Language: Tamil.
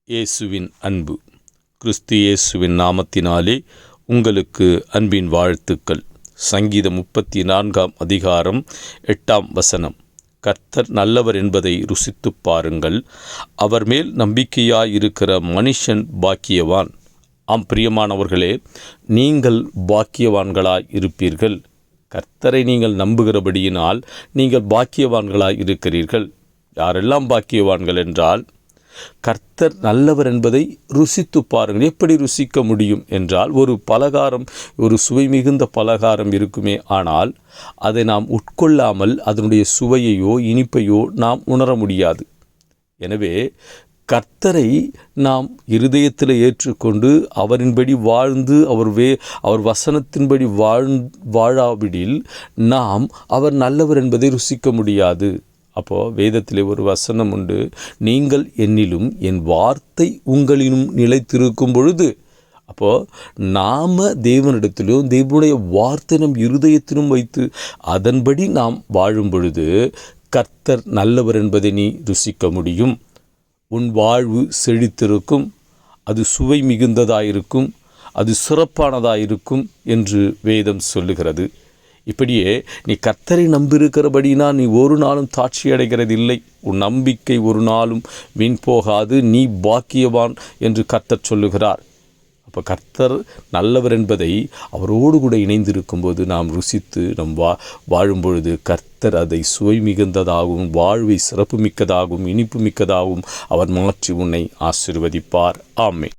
இயேசுவின் அன்பு. கிறிஸ்து இயேசுவின் நாமத்தினாலே உங்களுக்கு அன்பின் வாழ்த்துக்கள். சங்கீதம் 34 அதிகாரம் 8 கர்த்தர் நல்லவர் என்பதை ருசித்துப் பாருங்கள், அவர் மேல் நம்பிக்கையாயிருக்கிற மனுஷன் பாக்கியவான். பிரியமானவர்களே, நீங்கள் பாக்கியவான்களாய் இருப்பீர்கள். கர்த்தரை நீங்கள் நம்புகிறபடியினால் நீங்கள் பாக்கியவான்களாய் இருக்கிறீர்கள். யாரெல்லாம் பாக்கியவான்கள் என்றால், கர்த்தர் நல்லவர் என்பதை ருசித்து பாருங்கள். எப்படி ருசிக்க முடியும் என்றால், ஒரு பலகாரம், ஒரு சுவை மிகுந்த பலகாரம் இருக்குமே, ஆனால் அதை நாம் உட்கொள்ளாமல் அதனுடைய சுவையையோ இனிப்பையோ நாம் உணர முடியாது. எனவே கர்த்தரை நாம் இருதயத்தில் ஏற்றுக்கொண்டு அவரின்படி வாழ்ந்து அவர் வசனத்தின்படி வாழாவிடில் நாம் அவர் நல்லவர் என்பதை ருசிக்க முடியாது. அப்போது வேதத்திலே ஒரு வசனம் உண்டு, நீங்கள் என்னிலும் என் வார்த்தை உங்களிலும் நிலைத்திருக்கும் பொழுது. அப்போது நாம் தேவனிடத்திலும் தேவனுடைய வார்த்தை நம் இருதயத்திலும் வைத்து அதன்படி நாம் வாழும் பொழுது கர்த்தர் நல்லவர் என்பதை நீ ருசிக்க முடியும். உன் வாழ்வு செழித்திருக்கும், அது சுவை மிகுந்ததாயிருக்கும், அது சிறப்பானதாயிருக்கும் என்று வேதம் சொல்லுகிறது. இப்படியே நீ கர்த்தரை நம்பியிருக்கிறபடினா நீ ஒரு நாளும் தாட்சி அடைகிறதில்லை. உன் நம்பிக்கை ஒரு நாளும் வீண் போகாது. நீ பாக்கியவான் என்று கர்த்தர் சொல்லுகிறார். அப்போ கர்த்தர் நல்லவர் என்பதை அவரோடு கூட இணைந்திருக்கும்போது நாம் ருசித்து நம் வாழும் பொழுது கர்த்தர் அதை சுவை மிகுந்ததாகவும் வாழ்வை சிறப்பு மிக்கதாகவும் இனிப்பு மிக்கதாகவும் அவர் மாற்றி உன்னை ஆசீர்வதிப்பார். ஆமென்.